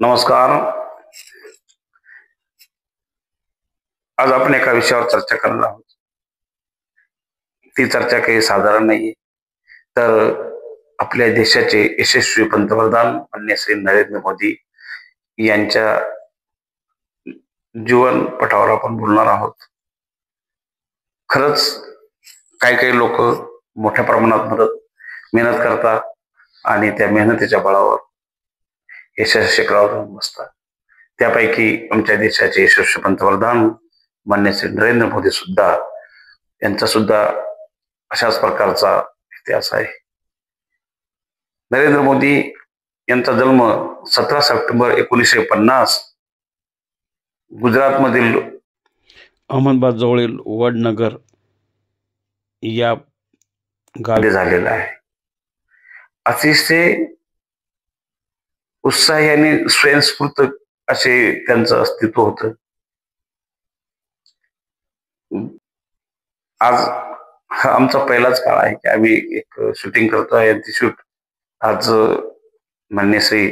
नमस्कार. आज आपण एका विषयावर चर्चा करणार आहोत. ती चर्चा काही साधारण नाही, तर आपल्या देशाचे यशस्वी पंतप्रधान माननीय श्री नरेंद्र मोदी यांच्या जीवन पटावर आपण बोलणार आहोत. खरंच काही काही लोक मोठ्या प्रमाणात मेहनत करतात आणि त्या मेहनतीच्या बळावर यशाच्या शिखरावर जाऊन बसतात. त्यापैकी आमच्या देशाचे यशस्वी पंतप्रधान माननीय श्री नरेंद्र मोदी सुद्धा यांचा सुद्धा अशाच प्रकारचा इतिहास आहे. नरेंद्र मोदी यांचा जन्म 17 सप्टेंबर 1950 गुजरातमधील अहमदाबाद जवळील वडनगर या गावी झालेला आहे. अतिशय उत्साही आणि स्वयंस्फूर्त असे त्यांचं अस्तित्व होतं. आज हा आमचा पहिलाच काळ आहे की आम्ही एक शूटिंग करतो आहे. ती शूट आज माननीय श्री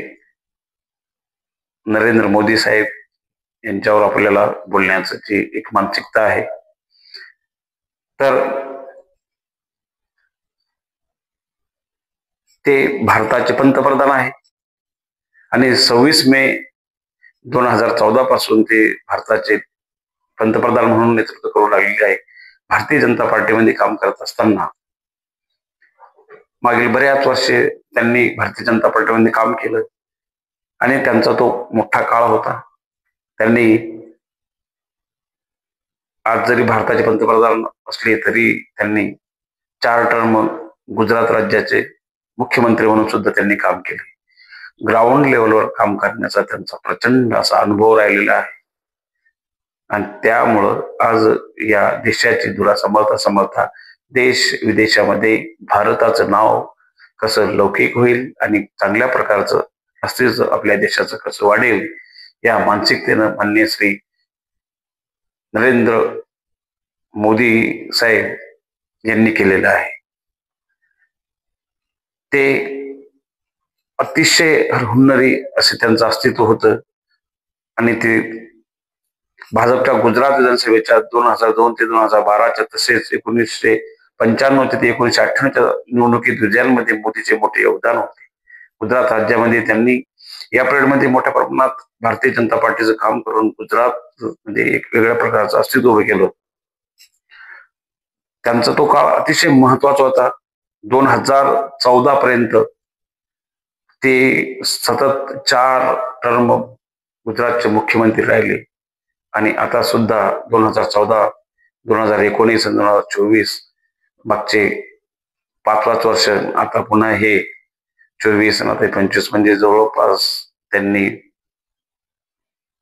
नरेंद्र मोदी साहेब यांच्यावर आपल्याला बोलण्याची जी एक मानसिकता आहे, तर ते भारताचे पंतप्रधान आहे आणि 26 मे 2014 पासून ते भारताचे पंतप्रधान म्हणून नेतृत्व करू लागलेले आहे. भारतीय जनता पार्टीमध्ये काम करत असताना मागील बऱ्याच वर्षे त्यांनी भारतीय जनता पार्टीमध्ये काम केलं आणि त्यांचा तो मोठा काळ होता. त्यांनी आज जरी भारताचे पंतप्रधान असले तरी त्यांनी 4 टर्म गुजरात राज्याचे मुख्यमंत्री म्हणून सुद्धा त्यांनी काम केले. ग्राउंड लेवलवर काम करण्याचा त्यांचा प्रचंड असा अनुभव राहिलेला आहे आणि त्यामुळं आज या देशाची धुरा सांभाळता देश विदेशामध्ये भारताचं नाव कसं लौकिक होईल आणि चांगल्या प्रकारचं अस्तित्व आपल्या देशाचं कसं वाढेल या मानसिकतेनं माननीय श्री नरेंद्र मोदी साहेब यांनी केलेलं आहे. ते अतिशय हुन्नरी असे त्यांचं अस्तित्व होतं आणि ते भाजपच्या गुजरात विधानसभेच्या 2002 ते 2012च्या तसेच 1995 ते 1998च्या निवडणुकीत विजयांमध्ये मोदीचे मोठे योगदान होते. गुजरात राज्यामध्ये त्यांनी या पिरियडमध्ये मोठ्या प्रमाणात भारतीय जनता पार्टीचं काम करून गुजरात मध्ये एक वेगळ्या प्रकारचं अस्तित्व उभं केलं. त्यांचा तो काळ अतिशय महत्वाचा होता. 2014 पर्यंत ते सतत 4 टर्म गुजरातचे मुख्यमंत्री राहिले आणि आता सुद्धा 2014, 2019 आणि 2024 मागचे 5 वर्ष, आता पुन्हा हे 24 आणि आता 25 म्हणजे जवळपास त्यांनी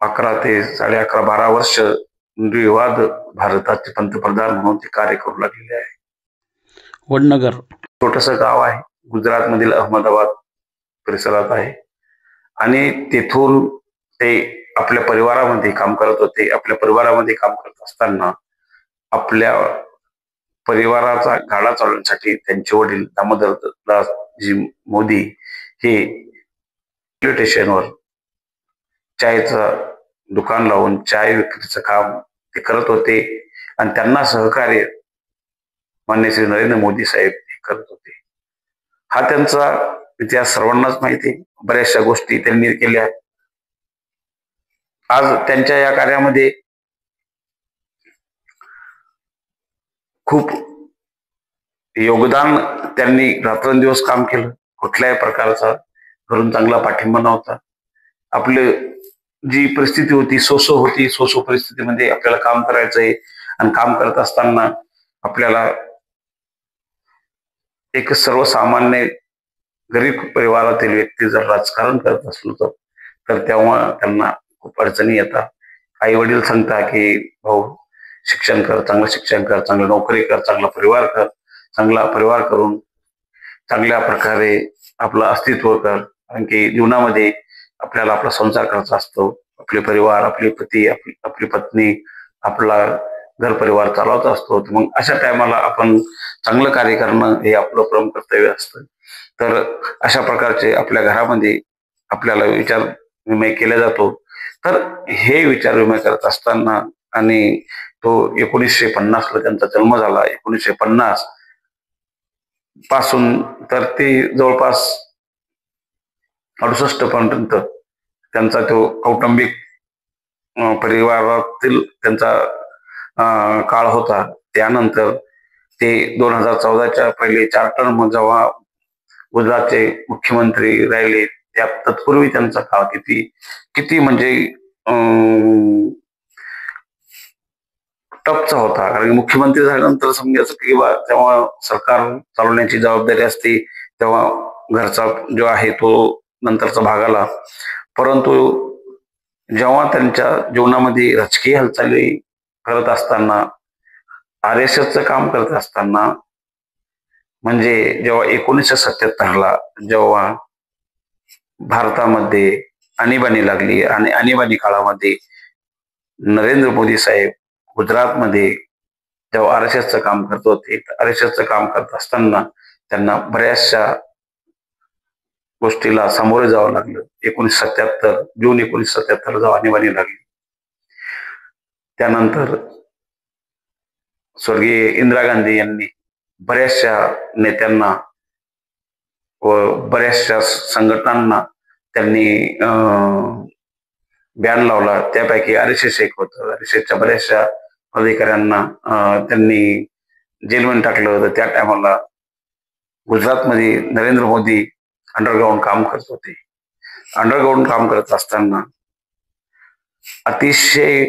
11 ते 11.5 12 वर्ष निर्विवाद भारताचे पंतप्रधान म्हणून ते कार्य करू लागलेले आहे. वडनगर छोटस गाव आहे, गुजरात मधील अहमदाबाद परिसरात आहे आणि तेथून ते आपल्या परिवारामध्ये काम करत होते. आपल्या परिवारामध्ये काम करत असताना आपल्या परिवाराचा गाडा चालवण्यासाठी त्यांचे वडील दामोदरदासजी मोदी हे रेल्वे स्टेशनवर चायचं दुकान लावून चाय विक्रीचं काम ते करत होते आणि त्यांना सहकार्य माननीय श्री नरेंद्र मोदी साहेब करत होते. हा त्यांचा इतिहास सर्वांनाच माहिती आहे. बऱ्याचशा गोष्टी त्यांनी केल्या. आज त्यांच्या या कार्यामध्ये खूप योगदान, त्यांनी रात्रंदिवस काम केलं. कुठल्याही प्रकारचा घरून चांगला पाठिंबा नव्हता. आपली जी परिस्थिती होती सोसो परिस्थितीमध्ये आपल्याला काम करायचंय आणि काम करत असताना आपल्याला एक सर्वसामान्य गरीब परिवारातील व्यक्ती जर राजकारण करत असलो तर तेव्हा त्यांना खूप अडचणी येतात. आई वडील सांगता की भाऊ शिक्षण कर, चांगलं शिक्षण कर, चांगली नोकरी कर, चांगला परिवार करून चांगल्या प्रकारे आपलं अस्तित्व कर. कारण की जीवनामध्ये आपल्याला आपला संसार करायचा असतो. आपले परिवार, आपले पती, आपली पत्नी, आपला घर परिवार चालवत असतो. मग अशा टायमाला आपण चांगलं कार्य करणं हे आपलं परम कर्तव्य असतं. तर अशा प्रकारचे आपल्या घरामध्ये आपल्याला विचार विनिमय केला जातो. तर हे विचार विनिमय करत असताना आणि तो 1950ला त्यांचा जन्म झाला. 1950 पासून तर ते जवळपास 68 पर्यंत त्यांचा तो कौटुंबिक परिवारातील त्यांचा काळ होता. त्यानंतर ते 2014च्या पहिले 4 टर्म जेव्हा गुजरातचे मुख्यमंत्री राहिले, त्या तत्पूर्वी त्यांचा काळ किती किती म्हणजे टफचा होता. कारण मुख्यमंत्री झाल्यानंतर समजायचं की तेव्हा सरकार चालवण्याची जबाबदारी असते, तेव्हा घरचा जो आहे तो नंतरचा भाग आला. परंतु जेव्हा त्यांच्या जीवनामध्ये राजकीय हालचाली करत असताना, RSSचं काम करत असताना, म्हणजे जेव्हा 1977ला जेव्हा भारतामध्ये आणीबाणी लागली आणि आणीबाणी काळामध्ये नरेंद्र मोदी साहेब गुजरातमध्ये जेव्हा RSSचं काम करत होते, RSSचं काम करत असताना त्यांना बऱ्याचशा गोष्टीला सामोरे जावं लागलं. 1977 जून 1977 जेव्हा आणीबाणी लागली, त्यानंतर स्वर्गीय इंदिरा गांधी यांनी बऱ्याचशा नेत्यांना व बऱ्याचशा संघटनांना त्यांनी बॅन लावला. त्यापैकी RSS एक होतं. RSSच्या बऱ्याचशा अधिकाऱ्यांना त्यांनी जेलमध्ये टाकलं होतं. त्या टायमाला गुजरातमध्ये नरेंद्र मोदी अंडरग्राऊंड काम करत होते. अंडरग्राऊंड काम करत असताना अतिशय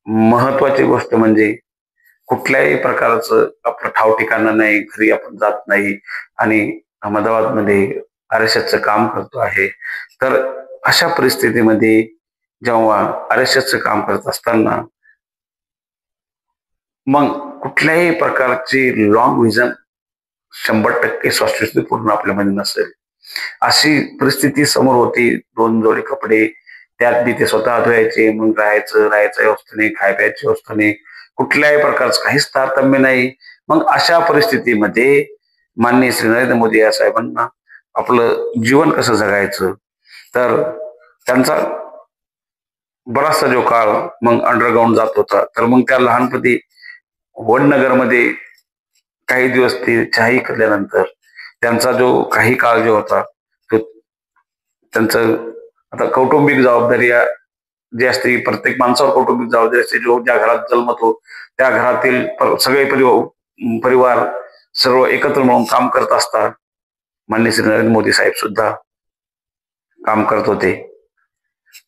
महत्वाची गोष्ट म्हणजे कुठल्याही प्रकारचं आपलं ठाव ठिकाणं नाही, घरी आपण जात नाही आणि अहमदाबादमध्ये RSSचं काम करतो आहे. तर अशा परिस्थितीमध्ये जेव्हा RSSचं काम करत असताना मग कुठल्याही प्रकारची लॉंग व्हिजन 100% स्वास्थ्यपूर्ण आपल्यामध्ये नसेल, अशी परिस्थिती समोर होती. 2 जोडी कपडे, त्यात बी ते स्वतः धुवायचे, मग राहायचं व्यवस्था नाही, खाय प्यायची व्यवस्था नाही, कुठल्याही प्रकारचं काहीच तारतम्य नाही. मग अशा परिस्थितीमध्ये माननीय श्री नरेंद्र मोदी या साहेबांना आपलं जीवन कसं जगायचं, तर त्यांचा बराचसा जो काळ मग अंडरग्राऊंड जात होता. तर मग त्या लहानपणी वडनगरमध्ये काही दिवस ते चहाई केल्यानंतर त्यांचा जो काही काळ जो होता तो त्यांचं आता कौटुंबिक जबाबदारी जी असते, प्रत्येक माणसावर कौटुंबिक जबाबदारी असते. जो ज्या घरात जन्मतो त्या घरातील सगळे परिवार सर्व एकत्र मिळून काम करत असतात. माननीय श्री नरेंद्र मोदी साहेब सुद्धा काम करत होते.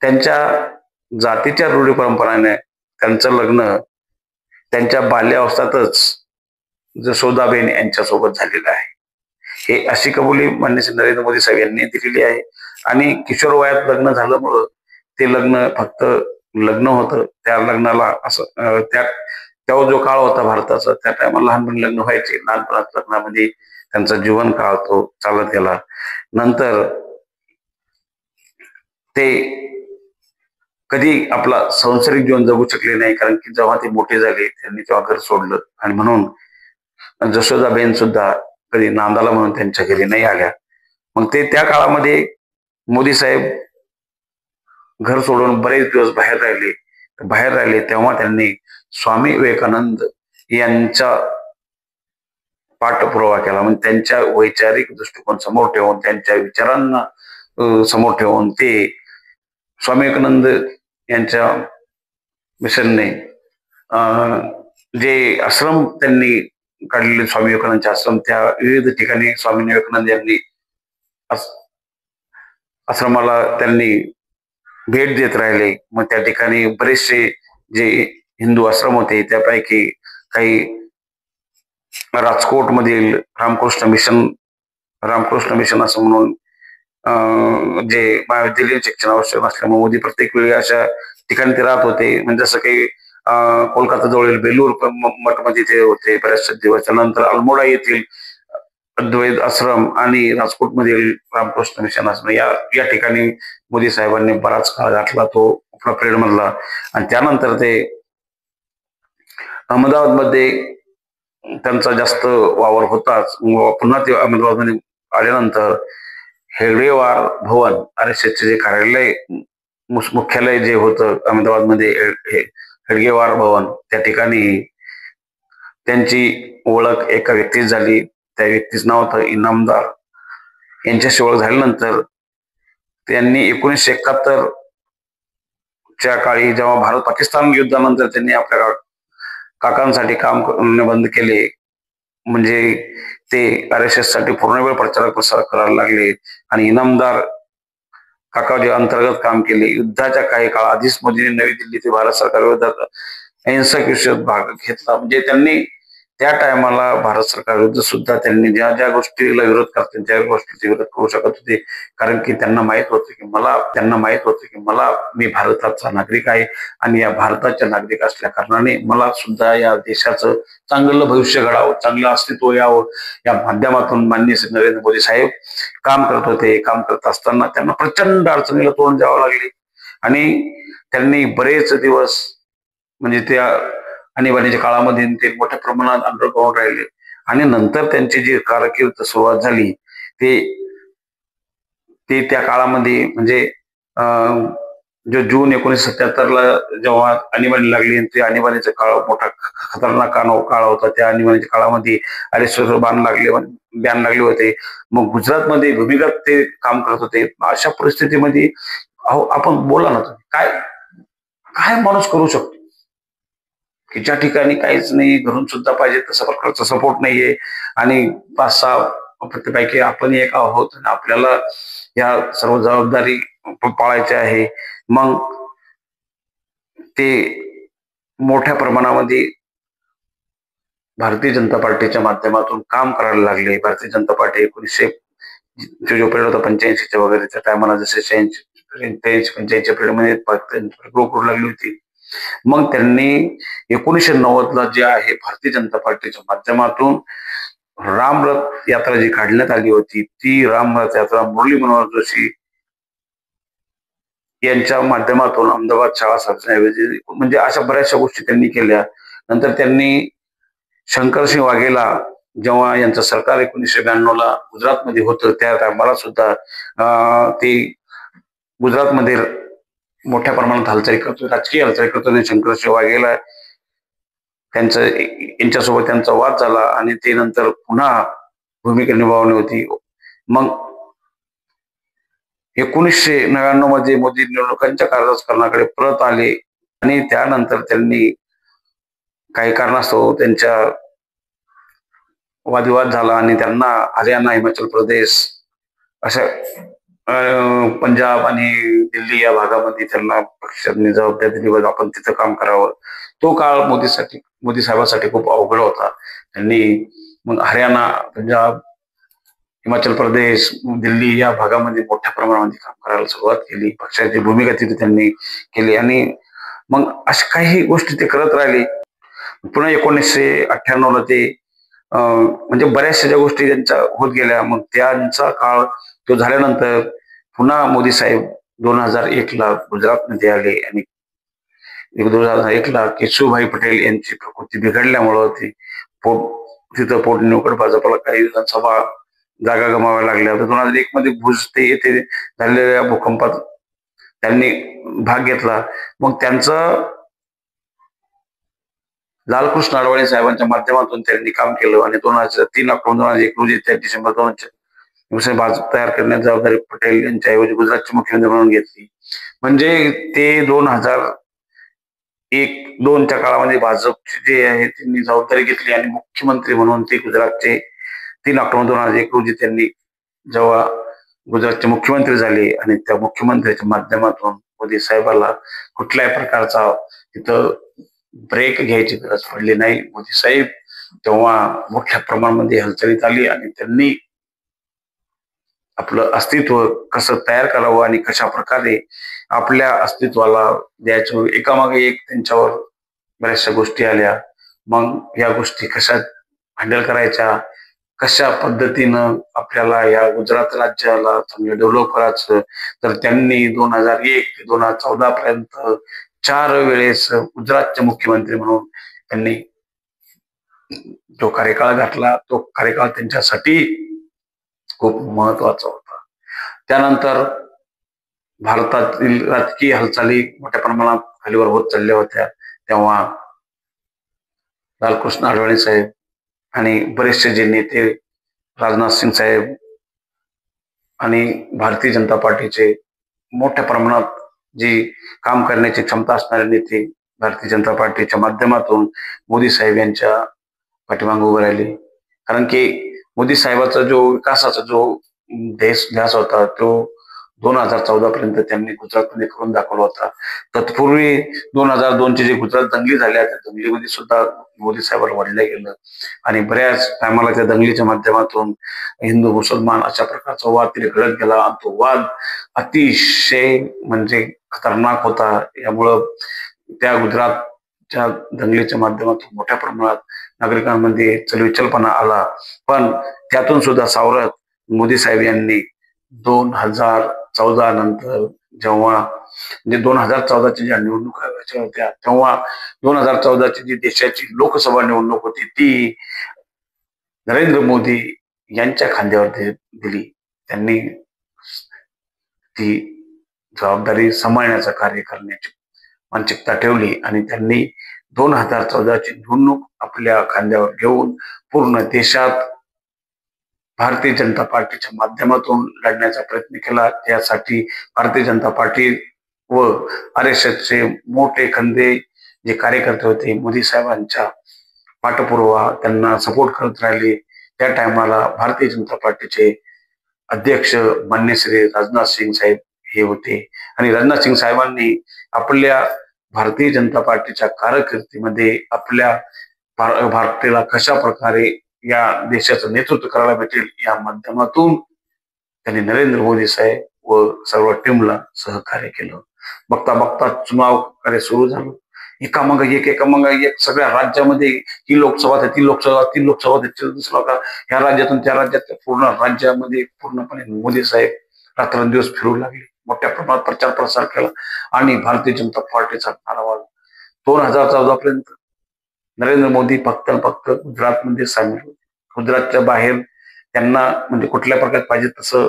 त्यांच्या जातीच्या रूढी परंपराने त्यांचं लग्न त्यांच्या बाल्यावस्थातच जसोदाबेन यांच्यासोबत झालेलं आहे. हे अशी कबुली माननीय श्री नरेंद्र मोदी साहेब यांनी दिलेली आहे. आणि किशोर वयात लग्न झाल्यामुळं ते लग्न फक्त लग्न होतं. त्या लग्नाला असं तेव्हा जो काळ होता भारताचा, त्या टायमाला लहानपणी लग्न व्हायचे. लहानपणात लग्नामध्ये त्यांचा जीवन काळ तो चालत गेला. नंतर ते कधी आपला संसारिक जीवन जगू शकले नाही, कारण की जेव्हा ते मोठे झाले त्यांनी तेव्हा घर सोडलं. आणि म्हणून जशोदाबेन सुद्धा कधी नांदाला म्हणून त्यांच्या घरी नाही आल्या. मग ते त्या काळामध्ये मोदी साहेब घर सोडून बरेच दिवस बाहेर राहिले तेव्हा त्यांनी स्वामी विवेकानंद यांचा पाठपुरावा केला. म्हणजे त्यांच्या वैचारिक दृष्टिकोन समोर ठेवून, त्यांच्या विचारांना समोर ठेवून ते स्वामी विवेकानंद यांच्या मिशनने जे आश्रम त्यांनी काढलेले, स्वामी विवेकानंदचे आश्रम, त्या विविध ठिकाणी स्वामी विवेकानंद यांनी आश्रमाला त्यांनी भेट देत राहिले. मग त्या ठिकाणी बरेचसे जे हिंदू आश्रम होते त्यापैकी काही राजकोट मधील रामकृष्ण मिशन असं म्हणून जे महाविद्यालयीन शिक्षण आवश्यक असल्यामुळे मोदी प्रत्येक वेळी अशा ठिकाणी ते राहत होते. म्हणजे जसं काही कोलकाता जवळील बेलूर मठमध्ये ते होते बऱ्याचशा दिवस. त्यानंतर अल्मोडा येथील अद्वैत आश्रम आणि राजकोट मधील रामकृष्ण मिशन आश्रम या ठिकाणी मोदी साहेबांनी बराच काळ घातला तो आपला पिरियड मधला. आणि त्यानंतर ते अहमदाबादमध्ये त्यांचा जास्त वावर होताच. पुन्हा ते अहमदाबादमध्ये आल्यानंतर हेगडेवार भवन RSSचे जे कार्यालय मुख्यालय जे होतं अहमदाबादमध्ये हेडगेवार भवन, त्या ठिकाणी त्यांची ओळख एका व्यक्तीच झाली. त्या व्यक्तीचं नाव होतं इनामदार. यांच्याशी ओळख झाल्यानंतर त्यांनी 1971 च्या काळी जेव्हा भारत पाकिस्तान युद्धानंतर त्यांनी आपल्या काकांसाठी काम करणे बंद केले, म्हणजे ते RSS साठी पूर्णवेळ प्रचार प्रसार करायला लागले आणि इनामदार काकाजी अंतर्गत काम केले. युद्धाच्या काही काळ आधीच मोदींनी नवी दिल्ली ते भारत सरकार विरोधात अहिंसक युद्धात भाग घेतला. म्हणजे त्यांनी त्या टायमाला भारत सरकार विरुद्ध सुद्धा त्यांनी ज्या ज्या गोष्टीला विरोध करतात त्या गोष्टीचा विरोध करू शकत होते, कारण की त्यांना माहित होतं की मी भारताचा नागरिक आहे आणि या भारताच्या नागरिक असल्या कारणाने मला सुद्धा या देशाचं चांगलं भविष्य घडावं, चांगलं अस्तित्व यावं, या माध्यमातून माननीय श्री नरेंद्र मोदी साहेब काम करत होते. काम करत असताना त्यांना प्रचंड अडचणीला तोंड द्यावं लागले आणि त्यांनी बरेच दिवस म्हणजे त्या आणीबाणीच्या काळामध्ये ते मोठ्या प्रमाणात अंडरग्राऊंड राहिले आणि नंतर त्यांची जी कारकीर्द सुरुवात झाली ते ते त्या काळामध्ये म्हणजे जो जून 1977ला जेव्हा आणीबाणी लागली आणि ते आणीबाणीचा काळ मोठा खतरनाक काळ होता. त्या आणीबाणीच्या काळामध्ये RSS बॅन लागले होते. मग गुजरातमध्ये भूमिगत ते काम करत होते. अशा परिस्थितीमध्ये आपण बोला ना, काय काय माणूस करू शकतो की ज्या ठिकाणी काहीच नाही, घरून सुद्धा पाहिजे तसा प्रकारचा सपोर्ट नाहीये आणि 5-6 प्रत्येकापैकी आपण एक आहोत आणि आपल्याला या सर्व जबाबदारी पाळायची आहे. मग ते मोठ्या प्रमाणामध्ये भारतीय जनता पार्टीच्या माध्यमातून काम करायला लागले. भारतीय जनता पार्टी 1900 जो पिरियड होता 85च्या वगैरे त्या टायमाला जसे 85 पिरियडमध्ये ग्रो करू लागली होती. मग त्यांनी 1990ला जे आहे भारतीय जनता पार्टीच्या माध्यमातून रामरथ यात्रा जी काढण्यात आली होती, ती रामरथ यात्रा मुरली मनोहर जोशी यांच्या माध्यमातून अहमदाबाद शाळा स्थापनेऐवजी म्हणजे अशा बऱ्याचशा गोष्टी त्यांनी केल्या. नंतर त्यांनी शंकरसिंह वाघेला जेव्हा यांचं सरकार 1992ला गुजरातमध्ये होतं त्या टायमाला सुद्धा ते गुजरातमध्ये मोठ्या प्रमाणात हालचाली करतो, राजकीय हालचाली करतो आणि शंकरसिंह वाघेला यांच्यासोबत त्यांचा वाद झाला आणि ते नंतर पुन्हा भूमिका निभावली होती. मग 1999 मध्ये मोदी निवडणुकांच्या राजकारणाकडे परत आले आणि त्यानंतर त्यांनी काही कारणास्तव त्यांच्या वादविवाद झाला आणि त्यांना हरियाणा, हिमाचल प्रदेश अशा पंजाब आणि दिल्ली या भागामध्ये त्यांना पक्षाने जबाबदारी दिली, आपण तिथं काम करावं. तो काळ मोदी साहेबांसाठी खूप अवघड होता. त्यांनी मग हरियाणा, पंजाब, हिमाचल प्रदेश, दिल्ली या भागामध्ये मोठ्या प्रमाणामध्ये काम करायला सुरुवात केली. पक्षाची भूमिका तिथे त्यांनी केली आणि मग अशा काही गोष्टी ते करत राहिले. पुन्हा 1998ला ते म्हणजे बऱ्याचशा ज्या गोष्टी त्यांच्या होत गेल्या. मग त्यांचा काळ तो झाल्यानंतर पुन्हा मोदी साहेब 2001ला गुजरातमध्ये आले आणि 2001ला केशुभाई पटेल यांची प्रकृती बिघडल्यामुळं तिथं पोटनिवडणूक भाजपला काही विधानसभा जागा गमाव्या लागल्या. 2001 मध्ये भुज ते येथे झालेल्या भूकंपात त्यांनी भाग घेतला. मग त्यांचं लालकृष्ण अडवाणी साहेबांच्या माध्यमातून त्यांनी काम केलं आणि 3 ऑक्टोबर 2001 रोजी त्या डिसेंबर 2000 भाजप तयार करण्याची जबाबदारी पटेल यांच्या ऐवजी गुजरातचे मुख्यमंत्री म्हणून घेतली. म्हणजे ते 2001-2च्या काळामध्ये भाजपचे जे आहे त्यांनी जबाबदारी घेतली आणि मुख्यमंत्री म्हणून ते गुजरातचे 3 ऑक्टोबर 2001 रोजी त्यांनी जेव्हा गुजरातचे मुख्यमंत्री झाले आणि त्या मुख्यमंत्र्याच्या माध्यमातून मोदी साहेबांना कुठल्याही प्रकारचा तिथं ब्रेक घ्यायची गरज पडली नाही. मोदी साहेब तेव्हा मोठ्या प्रमाणामध्ये हालचालीत आली आणि त्यांनी आपलं अस्तित्व कसं तयार करावं आणि कशा प्रकारे आपल्या अस्तित्वाला द्यायचं, एकामागे एक त्यांच्यावर बऱ्याचशा गोष्टी आल्या. मग या गोष्टी कशा हँडल करायच्या, कशा पद्धतीनं आपल्याला या गुजरात राज्याला चांगलं डेव्हलप करायचं, तर त्यांनी 2001 ते 2014 पर्यंत 4 वेळेस गुजरातचे मुख्यमंत्री म्हणून त्यांनी जो कार्यकाळ घातला, तो कार्यकाळ त्यांच्यासाठी खूप महत्वाचा होता. त्यानंतर भारतातील राजकीय हालचाली मोठ्या प्रमाणात खालीवर होत चालल्या होत्या, तेव्हा लालकृष्ण अडवाणी साहेब आणि बरेचसे जे नेते, राजनाथ सिंग साहेब आणि भारतीय जनता पार्टीचे मोठ्या प्रमाणात जी काम करण्याची क्षमता असणारे नेते भारतीय जनता पार्टीच्या माध्यमातून मोदी साहेब यांच्या पाठीमागे उभे राहिले. कारण की मोदी साहेबाचा जो विकासाचा जो ध्यास होता तो 2014 पर्यंत त्यांनी गुजरातमध्ये करून दाखवला होता. तत्पूर्वी 2002 चे जे गुजरात दंगली झाल्या त्या दंगलीमध्ये सुद्धा मोदी साहेबांना वडलं गेलं आणि बऱ्याच टायमाला त्या दंगलीच्या माध्यमातून हिंदू मुसलमान अशा प्रकारचा वाद तिथे घडत गेला आणि तो वाद अतिशय म्हणजे खतरनाक होता. यामुळं त्या गुजरातच्या दंगलीच्या माध्यमातून मोठ्या प्रमाणात नागरिकांमध्ये चलविचलपणा आला. पण त्यातून सुद्धा सावरत मोदी साहेब यांनी 2014 नंतर जेव्हा म्हणजे 2014च्या ज्या निवडणुका व्हायच्या होत्या तेव्हा 2014ची जी देशाची लोकसभा निवडणूक होती ती नरेंद्र मोदी यांच्या खांद्यावर दिली. त्यांनी ती जबाबदारी सांभाळण्याचं कार्य करण्याची मानसिकता ठेवली आणि त्यांनी 2014ची निवडणूक आपल्या खांद्यावर घेऊन पूर्ण देशात भारतीय जनता पार्टीच्या माध्यमातून लढण्याचा प्रयत्न केला. त्यासाठी भारतीय जनता पार्टी व RSSचे मोठे खंदे जे कार्यकर्ते होते मोदी साहेबांच्या पाठपुरावा त्यांना सपोर्ट करत राहिले. त्या टायमाला भारतीय जनता पार्टीचे अध्यक्ष मान्य श्री राजनाथ सिंग साहेब हे होते आणि राजनाथ सिंग साहेबांनी आपल्या भारतीय जनता पार्टीच्या कारकिर्दीमध्ये आपल्या भारताला कशा प्रकारे या देशाचं नेतृत्व करायला भेटेल या माध्यमातून त्यांनी नरेंद्र मोदी साहेब व सर्व टीमला सहकार्य केलं. बघता बघता चुनाव कार्य सुरू झालं. एकामागे एक सगळ्या राज्यामध्ये ही लोकसभा ती लोकसभा ती लोकसभा दिसला का ह्या राज्यातून त्या राज्यात पूर्ण राज्यामध्ये पूर्णपणे मोदी साहेब रात्रंदिवस फिरू लागले. मोठ्या प्रमाणात प्रचार प्रसार केला आणि भारतीय जनता पार्टीचा नारा वाजला. 2014 पर्यंत नरेंद्र मोदी फक्त गुजरातमध्ये सामील होते. गुजरातच्या बाहेर त्यांना म्हणजे कुठल्या प्रकारे पाहिजे तसं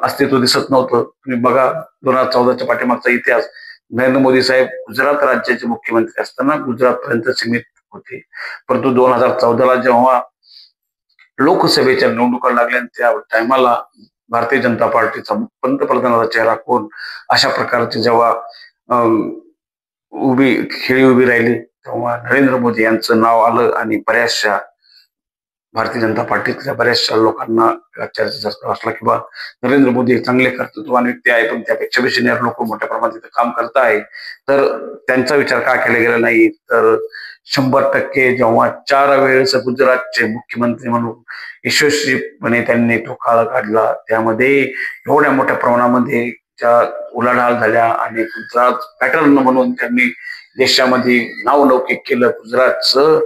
अस्तित्व दिसत नव्हतं. तुम्ही बघा 2014च्या पाठीमागचा इतिहास. नरेंद्र मोदी साहेब गुजरात राज्याचे मुख्यमंत्री असताना गुजरातपर्यंत सीमित होते. परंतु 2014ला जेव्हा लोकसभेच्या निवडणुका लागल्या त्या टायमाला भारतीय जनता पार्टीचा पंतप्रधानाचा चेहरा कोण अशा प्रकारचे जेव्हा खेळी उभी राहिली तेव्हा नरेंद्र मोदी यांचं नाव आलं आणि बऱ्याचशा भारतीय जनता पार्टीतल्या बऱ्याचशा लोकांना चर्चा असला की बा नरेंद्र मोदी चांगले कर्तृत्ववान व्यक्ती आहे पण त्यापेक्षा सिनियर लोक मोठ्या प्रमाणात काम करत आहे. तर त्यांचा विचार का केला गेला नाही तर 100% जेव्हा 4 वेळेस गुजरातचे मुख्यमंत्री म्हणून यशस्वीपणे त्यांनी तो काळ काढला त्यामध्ये एवढ्या मोठ्या प्रमाणामध्ये त्या उलाढाल झाल्या आणि गुजरात पॅटर्न म्हणून त्यांनी देशामध्ये नावलौकिक केलं. गुजरातचं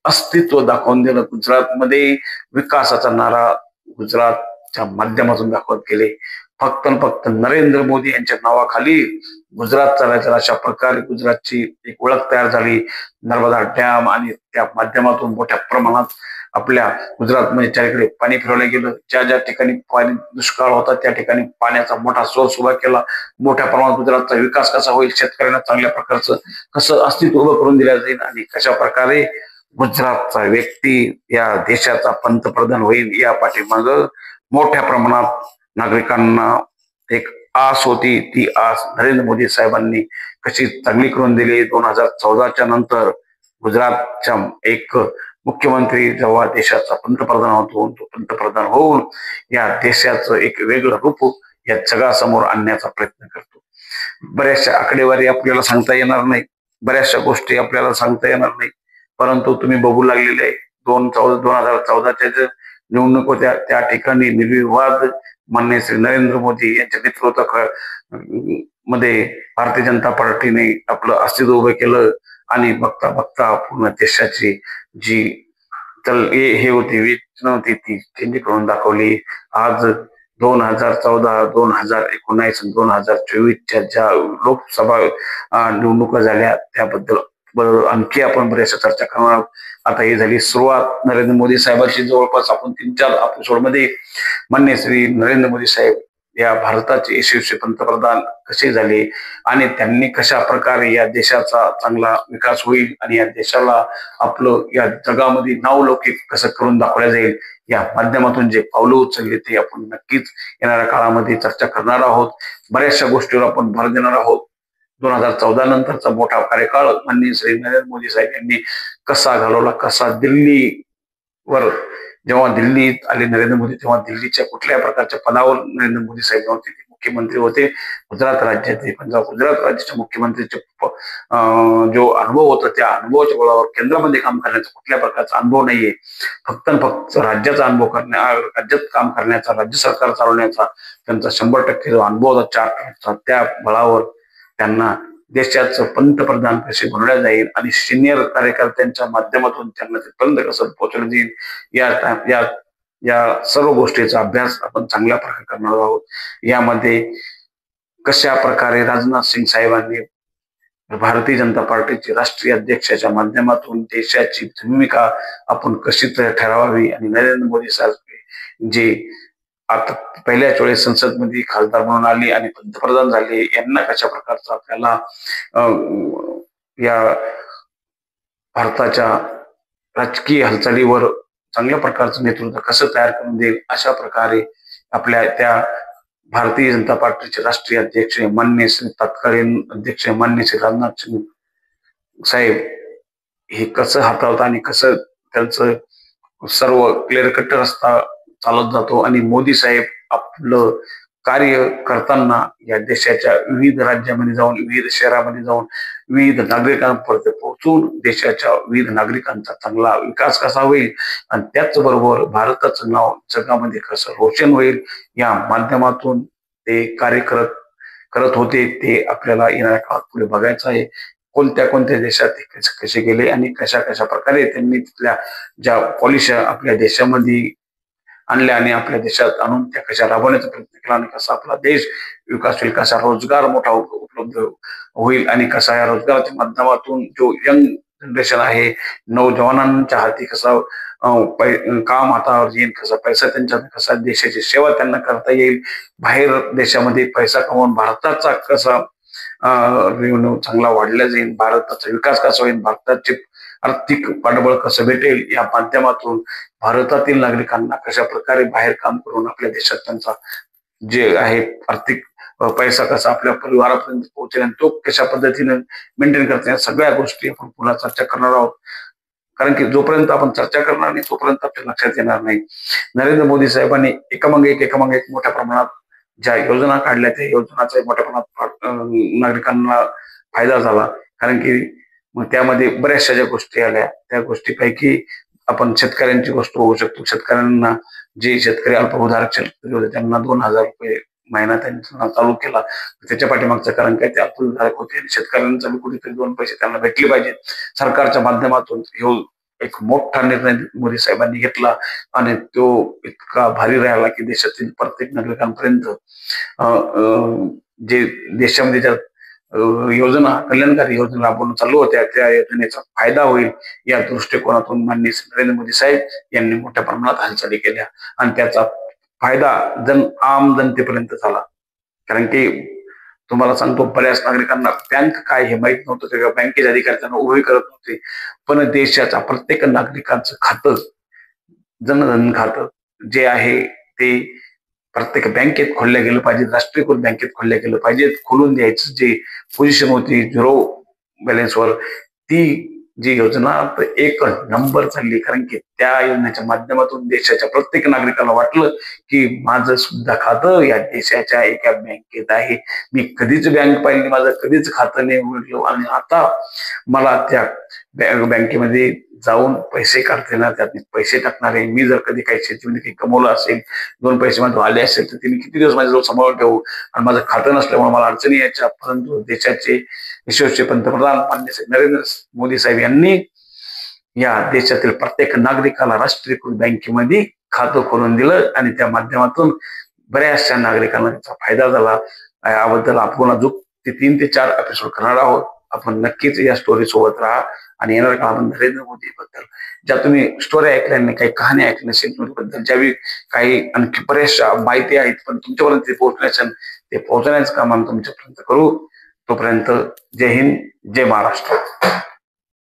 अस्तित्व दाखवून दिलं. गुजरातमध्ये विकासाचा नारा गुजरातच्या माध्यमातून दाखवत गेले. फक्त नरेंद्र मोदी यांच्या नावाखाली गुजरात चालायचं अशा प्रकारे गुजरातची एक ओळख तयार झाली. नर्मदा डॅम आणि त्या माध्यमातून मोठ्या प्रमाणात आपल्या गुजरातमध्ये चारीकडे पाणी फिरवलं गेलं. ज्या ठिकाणी पाणी दुष्काळ होता त्या ठिकाणी पाण्याचा मोठा सोर्स उभा केला. मोठ्या प्रमाणात गुजरातचा विकास कसा होईल, शेतकऱ्यांना चांगल्या प्रकारचं कसं अस्तित्व उभं करून दिलं जाईल आणि कशा प्रकारे गुजरातचा व्यक्ती या देशाचा पंतप्रधान होईल या पाठीमाग मोठ्या प्रमाणात नागरिकांना एक आस होती. ती आस नरेंद्र मोदी साहेबांनी कशी चांगली करून दिली. 2014च्या नंतर गुजरातच्या एक मुख्यमंत्री जेव्हा देशाचा पंतप्रधान होतो तो पंतप्रधान होऊन या देशाचं एक वेगळं रूप या जगासमोर आणण्याचा प्रयत्न करतो. बऱ्याचशा आकडेवारी आपल्याला सांगता येणार नाही, बऱ्याचशा गोष्टी आपल्याला सांगता येणार नाही, परंतु तुम्ही बघू लागलेले आहे 2014च्या जे निवडणूक होत्या त्या ठिकाणी निर्विवाद माननीय श्री नरेंद्र मोदी यांच्या नेतृत्वामध्ये भारतीय जनता पार्टीने आपलं अस्तित्व उभं केलं आणि बघता बघता पूर्ण देशाची जी हे होती नव्हती ती चेंज करून दाखवली. आज 2014, 2019, 2024च्या ज्या लोकसभा निवडणुका झाल्या त्याबद्दल आणखी आपण बऱ्याचशा चर्चा करणार आहोत. आता ही झाली सुरुवात नरेंद्र मोदी साहेबांची. जवळपास आपण 3-4 एपिसोडमध्ये मान्य श्री नरेंद्र मोदी साहेब या भारताचे यशस्वी पंतप्रधान कसे झाले आणि त्यांनी कशा प्रकारे या देशाचा चांगला विकास होईल आणि या देशाला आपलं या जगामध्ये नावलौकिक कसं करून दाखवलं जाईल या माध्यमातून जे पावलं उचलले ते आपण नक्कीच येणाऱ्या काळामध्ये चर्चा करणार आहोत. बऱ्याचशा गोष्टीवर आपण भर देणार आहोत. 2014 नंतरचा मोठा कार्यकाळ माननीय श्री नरेंद्र मोदी साहेब यांनी कसा घालवला, कसा दिल्लीवर जेव्हा दिल्लीत आले नरेंद्र मोदी तेव्हा दिल्लीच्या कुठल्या प्रकारच्या पदावर नरेंद्र मोदी साहेब नव्हते, ते मुख्यमंत्री होते. गुजरात राज्याचे गुजरात राज्याच्या मुख्यमंत्रीचे जो अनुभव होता त्या अनुभवाच्या बळावर केंद्रामध्ये काम करण्याचा कुठल्या प्रकारचा अनुभव नाहीये. फक्त राज्याचा अनुभव राज्यात काम करण्याचा, राज्य सरकार चालवण्याचा त्यांचा 100% जो अनुभव होता 4 त्या बळावर त्यांना देशाचं पंतप्रधान कसे बनवल्या जाईल आणि सिनियर कार्यकर्त्यांच्या माध्यमातून त्यांना तिथपर्यंत कसं पोहोचवलं जाईल या या सर्व गोष्टीचा अभ्यास आपण चांगल्या प्रकारे करणार आहोत. यामध्ये कशा प्रकारे राजनाथ सिंग साहेबांनी भारतीय जनता पार्टीचे राष्ट्रीय अध्यक्षाच्या माध्यमातून देशाची भूमिका आपण कशी ठरवावी आणि नरेंद्र मोदी साहेब जे आता पहिल्याच वेळेस संसदमध्ये खासदार म्हणून आले आणि पंतप्रधान झाले यांना कशा प्रकारचा आपल्याला या भारताच्या राजकीय हालचालीवर चांगल्या प्रकारचं नेतृत्व कसं तयार करून देईल अशा प्रकारे आपल्या त्या भारतीय जनता पार्टीचे राष्ट्रीय अध्यक्ष माननीय श्री तत्कालीन अध्यक्ष माननीय श्री राजनाथ सिंग साहेब हे कसं हाताळतात आणि कसं त्यांचं सर्व क्लिअर कट रस्ता चालत जातो आणि मोदी साहेब आपलं कार्य करताना या देशाच्या विविध राज्यामध्ये जाऊन, विविध शहरामध्ये जाऊन, विविध नागरिकांपर्यंत पोहोचून देशाच्या विविध नागरिकांचा चांगला विकास कसा होईल आणि त्याचबरोबर भारताचं नाव जगामध्ये कसं रोशन होईल या माध्यमातून ते कार्य करत होते. ते आपल्याला येणाऱ्या काळात पुढे बघायचं आहे. कोणत्या देशात कसे गेले आणि कशा प्रकारे त्यांनी तिथल्या ज्या पॉलिसी आपल्या देशामध्ये आणल्या आणि आपल्या देशात आणून त्या कशा राबवण्याचा प्रयत्न केला आणि कसा आपला देश विकास होईल, कसा रोजगार मोठा उपलब्ध होईल आणि कसा या रोजगाराच्या माध्यमातून जो यंग जनरेशन आहे नौजवानांच्या हाती कसा काम हातावर येईल, कसा पैसा त्यांच्या कसा देशाची सेवा त्यांना करता येईल, बाहेर देशामध्ये पैसा कमवून भारताचा कसा रेव्हेन्यू चांगला वाढला जाईल, भारताचा विकास कसा होईल, भारताचे आर्थिक पाठबळ कसं भेटेल या माध्यमातून भारतातील नागरिकांना कशा प्रकारे बाहेर काम करून आपल्या देशात त्यांचा जे आहे आर्थिक पैसा कसा आपल्या परिवारापर्यंत पोहोचेल आणि तो कशा पद्धतीने मेंटेन करता या सगळ्या गोष्टी आपण पुन्हा चर्चा करणार आहोत. कारण की जोपर्यंत आपण चर्चा करणार नाही तोपर्यंत आपल्या लक्षात येणार नाही. नरेंद्र मोदी साहेबांनी एकामागे एक मोठ्या प्रमाणात ज्या योजना काढल्या त्या योजनाचा मोठ्या प्रमाणात नागरिकांना फायदा झाला. कारण की मग त्यामध्ये बऱ्याचशा ज्या गोष्टी आल्या त्या गोष्टीपैकी आपण शेतकऱ्यांची गोष्ट होऊ शकतो. शेतकऱ्यांना जे शेतकरी अल्पभूधारक शेतकरी होते त्यांना 2,000 रुपये महिना त्यांना चालू केला. त्याच्या पाठीमागचं कारण काय, ते अल्पभूधारक होते आणि शेतकऱ्यांचा कुठेतरी 2 पैसे त्यांना भेटले पाहिजेत. सरकारच्या माध्यमातून ह्यो एक मोठा निर्णय मोदी साहेबांनी घेतला आणि तो इतका भारी राहिला की देशातील प्रत्येक नागरिकांपर्यंत जे देशामध्ये ज्या योजना कल्याणकारी योजना राबवून चालू होत्या त्या योजनेचा फायदा होईल या दृष्टिकोनातून माननीय नरेंद्र मोदी साहेब यांनी मोठ्या प्रमाणात हालचाली केल्या आणि त्याचा फायदा आम जनतेपर्यंत झाला. कारण की तुम्हाला सांगतो बऱ्याच नागरिकांना बँक काय हे माहित नव्हतं किंवा बँकेचे अधिकारी त्यांना उभे करत नव्हते. पण देशाच्या प्रत्येक नागरिकांचं खातं जनधन खातं जे आहे ते प्रत्येक बँकेत खोललं गेलं पाहिजे, राष्ट्रीयकृत बँकेत खोललं गेलं पाहिजे. खोलून द्यायचं जे पोझिशन होती 0 बॅलन्सवर ती जी योजना एक नंबर चालली. कारण की त्या योजनेच्या माध्यमातून देशाच्या प्रत्येक नागरिकाला वाटलं की माझं सुद्धा खातं या देशाच्या एका बँकेत आहे. मी कधीच बँक पाहिली, माझं कधीच खातं नाही उघडलं आणि आता मला त्या बँकेमध्ये जाऊन पैसे काढता येणार, त्यात पैसे टाकणारे. मी जर कधी काही शेतीमध्ये काही कमवलं असेल, 2 पैसे माझे आले असेल तर तिने किती दिवस माझ्याजवळ सांभाळून ठेवू आणि माझं खातं नसल्यामुळे मला अडचणी यायच्या. परंतु देशाचे यशस्वी पंतप्रधान माननीय नरेंद्र मोदी साहेब यांनी या देशातील प्रत्येक नागरिकाला राष्ट्रीयकृत बँकेमध्ये खातं खोलून दिलं आणि त्या माध्यमातून बऱ्याचशा नागरिकांना त्याचा फायदा झाला. याबद्दल आपण अजून 3 ते 4 एपिसोड करणार आहोत. आपण नक्कीच या स्टोरी सोबत राहा आणि येणाऱ्या काळामध्ये नरेंद्र मोदी बद्दल ज्या तुम्ही स्टोरी ऐकल्या नाही, काही कहाणी ऐकल्या नसेल बद्दल, ज्यावेळी काही आणखी बऱ्याचशा माहिती आहेत पण तुमच्यापर्यंत ते पोहोचण्याचं ते पोहोचण्याचं काम आम्ही तुमच्यापर्यंत करू. तोपर्यंत जय हिंद, जय महाराष्ट्र.